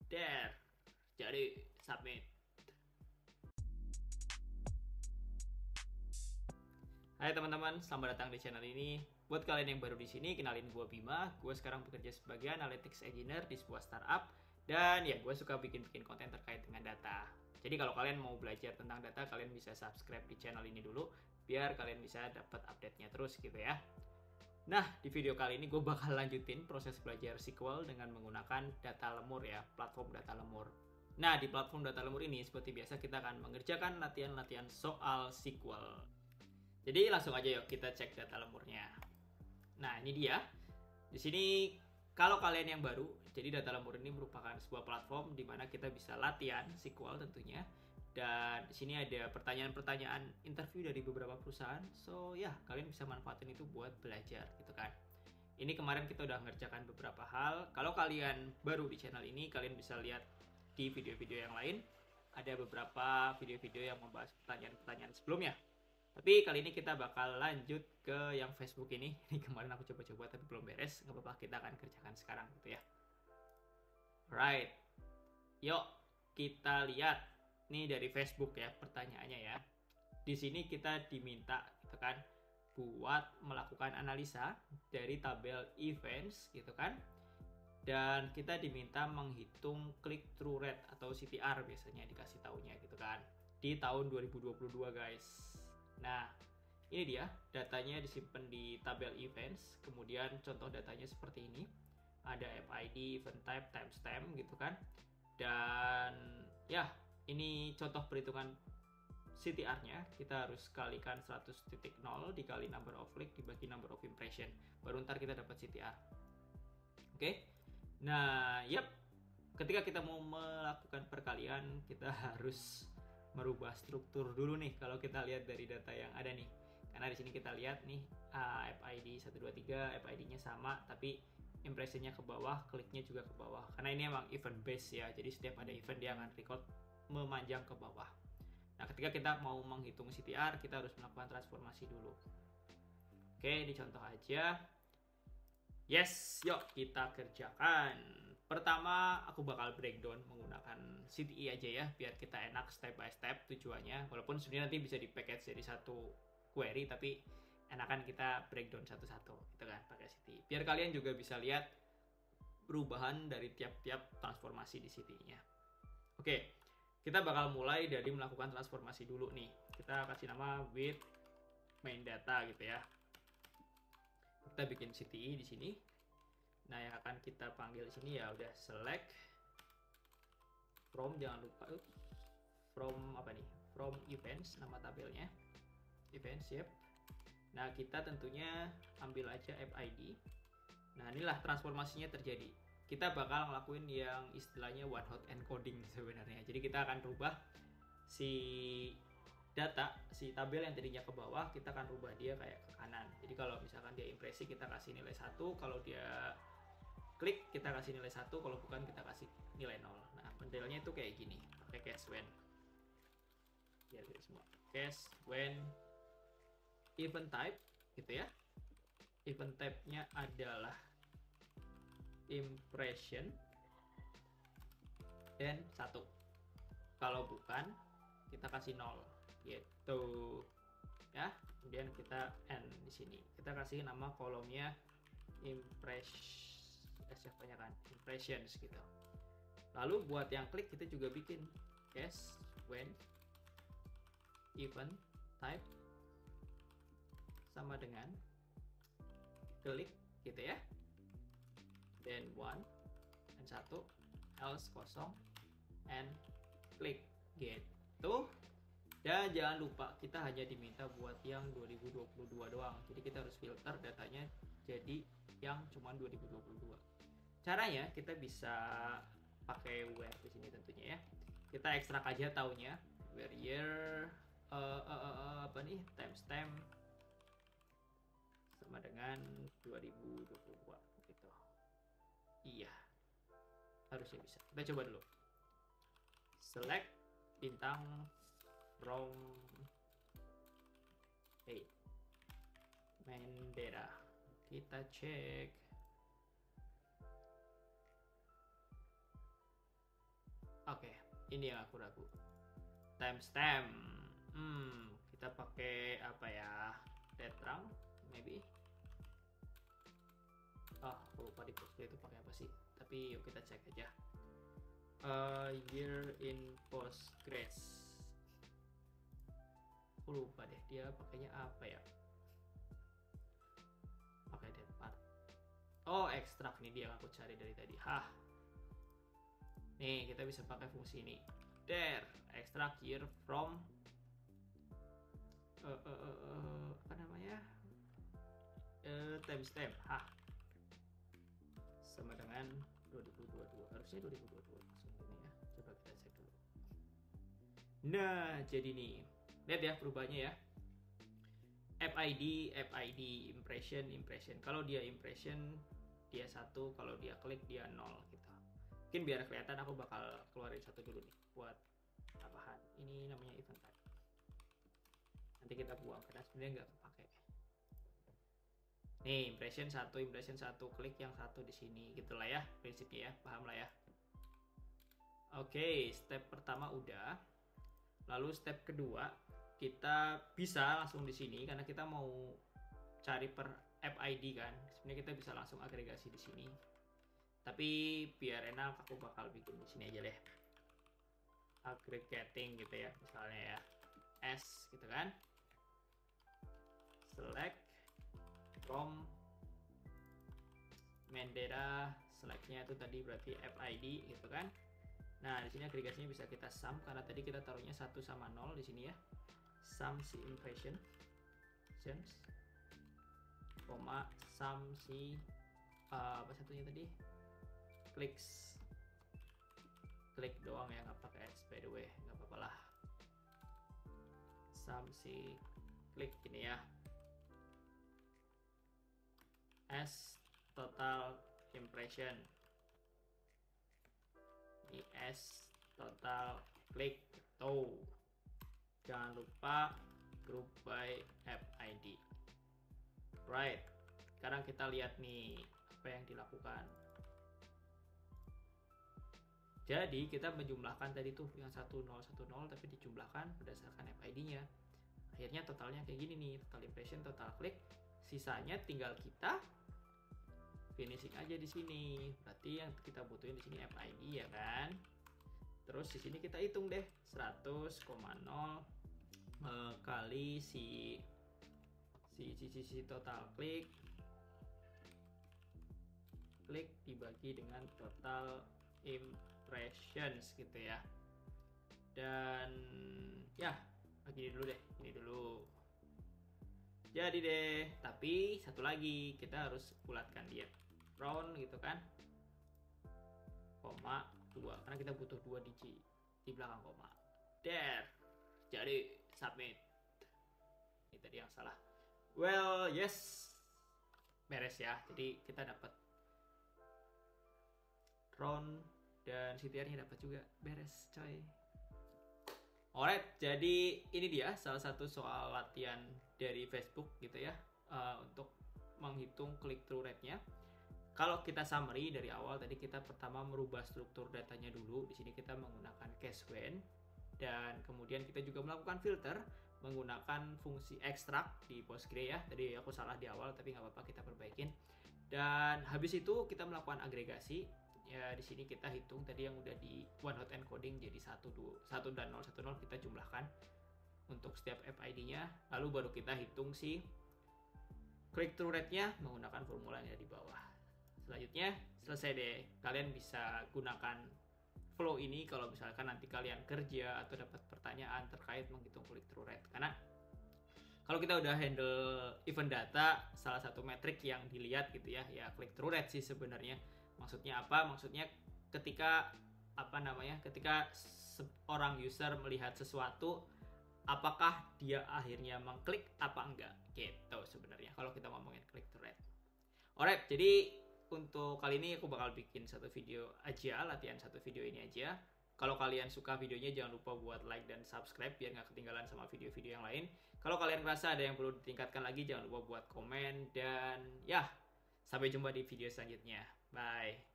There. Jadi submit. Hai teman-teman, selamat datang di channel ini. Buat kalian yang baru di sini, kenalin gue Bima. Gue sekarang bekerja sebagai analytics engineer di sebuah startup. Dan ya, gue suka bikin-bikin konten terkait dengan data. Jadi kalau kalian mau belajar tentang data, kalian bisa subscribe di channel ini dulu, biar kalian bisa dapat update-nya terus gitu ya. Nah, di video kali ini gue bakal lanjutin proses belajar SQL dengan menggunakan data lemur ya, platform data lemur. Nah, di platform data lemur ini, seperti biasa kita akan mengerjakan latihan-latihan soal SQL. Jadi langsung aja yuk kita cek data lemurnya. Nah, ini dia. Di sini kalau kalian yang baru, jadi data lemur ini merupakan sebuah platform di mana kita bisa latihan SQL tentunya. Dan di sini ada pertanyaan-pertanyaan interview dari beberapa perusahaan. So ya, kalian bisa manfaatin itu buat belajar gitu kan. Ini kemarin kita udah ngerjakan beberapa hal. Kalau kalian baru di channel ini, kalian bisa lihat di video-video yang lain. Ada beberapa video-video yang membahas pertanyaan-pertanyaan sebelumnya. Tapi kali ini kita bakal lanjut ke yang Facebook ini. Ini kemarin aku coba-coba tapi belum beres. Nggak apa-apa, kita akan kerjakan sekarang gitu ya. Alright. Yuk, kita lihat. Ini dari Facebook ya pertanyaannya ya. Di sini kita diminta gitu kan buat melakukan analisa dari tabel events gitu kan. Dan kita diminta menghitung click through rate atau CTR biasanya dikasih tahunya gitu kan. Di tahun 2022 guys. Nah, ini dia datanya disimpan di tabel events. Kemudian contoh datanya seperti ini. Ada FID, event type, timestamp gitu kan. Dan ya, ini contoh perhitungan CTR-nya. Kita harus kalikan 100.0 dikali number of click dibagi number of impression. Baru ntar kita dapat CTR. Oke. Nah, ketika kita mau melakukan perkalian, kita harus merubah struktur dulu nih kalau kita lihat dari data yang ada nih. Karena di sini kita lihat nih FID 123, FID-nya sama tapi impressionnya ke bawah, kliknya juga ke bawah. Karena ini emang event base ya. Jadi setiap ada event dia akan record memanjang ke bawah. Nah, ketika kita mau menghitung CTR, kita harus melakukan transformasi dulu. Oke, ini contoh aja. Yes, yuk kita kerjakan. Pertama, aku bakal breakdown menggunakan CTE aja ya, biar kita enak step by step tujuannya. Walaupun sebenarnya nanti bisa di package jadi satu query, tapi enakan kita breakdown satu-satu, gitu kan, pakai CTE. Biar kalian juga bisa lihat perubahan dari tiap-tiap transformasi di CTE-nya. Oke, kita bakal mulai dari melakukan transformasi dulu nih. Kita kasih nama with main data gitu ya. Kita bikin CTE di sini. Nah, yang akan kita panggil di sini ya udah select from, jangan lupa from apa nih? From events, nama tabelnya. Events, yep. Nah, kita tentunya ambil aja FID. Nah, inilah transformasinya terjadi. Kita bakal ngelakuin yang istilahnya one hot encoding sebenarnya. Jadi kita akan rubah si data, si tabel yang tadinya ke bawah, kita akan rubah dia kayak ke kanan. Jadi kalau misalkan dia impresi, kita kasih nilai 1. Kalau dia klik, kita kasih nilai 1. Kalau bukan, kita kasih nilai 0. Nah, modelnya itu kayak gini. Pakai case when. Ya, semua. Case when event type, gitu ya. Event type-nya adalah impression dan 1. Kalau bukan, kita kasih 0. Gitu ya. Kemudian kita end di sini. Kita kasih nama kolomnya impressions gitu. Lalu buat yang klik, kita juga bikin case when event type sama dengan klik gitu ya. Then 1 dan 1, else kosong and klik gitu. Dan jangan lupa kita hanya diminta buat yang 2022 doang. Jadi kita harus filter datanya jadi yang cuma 2022. Caranya kita bisa pakai where di sini tentunya ya. Kita ekstrak aja taunya where year apa nih timestamp sama dengan 2022 gitu. Iya. Harusnya bisa. Kita coba dulu. Select bintang from main data. Kita cek Oke, ini yang aku ragu. Timestamp. Kita pakai apa ya? Detrang, maybe. Aku lupa di Postgres itu pakai apa sih. Tapi yuk kita cek aja. Year in Postgres. Aku lupa deh dia pakainya apa ya. Pakai depart. Extract nih dia yang aku cari dari tadi. Nih kita bisa pakai fungsi ini. There, extract year from apa namanya? Timestamp. Sama dengan 2022. Harusnya 2022 langsung ini ya. Coba kita cek dulu. Nah, jadi nih. Lihat ya perubahannya ya. FID, impression. Kalau dia impression dia 1, kalau dia klik dia 0 gitu. Mungkin biar kelihatan aku bakal keluarin satu dulu nih buat tambahan. Ini namanya event type. Nanti kita buang karena sebenarnya nggak kepake. Nih, impression 1, klik yang 1 di sini. Gitulah ya prinsipnya ya, paham lah ya. Oke, step pertama udah. Lalu step kedua, kita bisa langsung di sini karena kita mau cari per FID kan. Sebenarnya kita bisa langsung agregasi di sini. Tapi biar enak aku bakal bikin di sini aja deh. Aggregating gitu ya, misalnya ya. S gitu kan. Select from main data, selectnya itu tadi berarti FID gitu kan. Nah, di sini agregasinya bisa kita sum karena tadi kita taruhnya 1 sama 0 di sini ya. Sum si impression, koma sum si apa satunya tadi? Clicks. Klik doang ya, nggak pakai S by the way, nggak apa-apa lah. Sum si klik gini ya. S total impression. Ini S total klik tuh. Jangan lupa group by FID. Right. Sekarang kita lihat nih apa yang dilakukan. Jadi kita menjumlahkan tadi tuh yang 1010 tapi dijumlahkan berdasarkan FID-nya. Akhirnya totalnya kayak gini nih, total impression, total klik. Sisanya tinggal kita finishing aja di sini. Berarti yang kita butuhin di sini FID ya kan. Terus di sini kita hitung deh 100,0 kali si total klik dibagi dengan total impressions gitu ya. Dan ya gini dulu deh, ini dulu. Jadi deh, tapi satu lagi kita harus bulatkan dia round gitu kan, koma 2 karena kita butuh 2 digit di belakang koma. There, jadi submit. Ini tadi yang salah. Well, yes, beres ya. Jadi kita dapat round dan CTR-nya dapat juga, beres coy. Alright, jadi ini dia salah satu soal latihan dari Facebook gitu ya, untuk menghitung click-through rate-nya. Kalau kita summary dari awal tadi kita pertama merubah struktur datanya dulu. Di sini kita menggunakan case when dan kemudian kita juga melakukan filter menggunakan fungsi extract di Postgres ya. Tadi aku salah di awal tapi nggak apa-apa, kita perbaikin. Dan habis itu kita melakukan agregasi. Ya di sini kita hitung tadi yang udah di one hot encoding jadi 1 dan 0 kita jumlahkan untuk setiap FID-nya, lalu baru kita hitung si click through rate-nya menggunakan formula yang ada di bawah. Selanjutnya selesai deh. Kalian bisa gunakan flow ini kalau misalkan nanti kalian kerja atau dapat pertanyaan terkait menghitung click through rate. Karena kalau kita udah handle event data, salah satu metrik yang dilihat gitu ya click through rate sih sebenarnya. Maksudnya apa? Maksudnya ketika ketika seorang user melihat sesuatu, apakah dia akhirnya mengklik apa enggak gitu sebenarnya kalau kita ngomongin click through rate. Alright, jadi untuk kali ini aku bakal bikin satu video aja, latihan satu video ini aja. Kalau kalian suka videonya jangan lupa buat like dan subscribe biar nggak ketinggalan sama video-video yang lain. Kalau kalian merasa ada yang perlu ditingkatkan lagi jangan lupa buat komen dan ya sampai jumpa di video selanjutnya. Bye.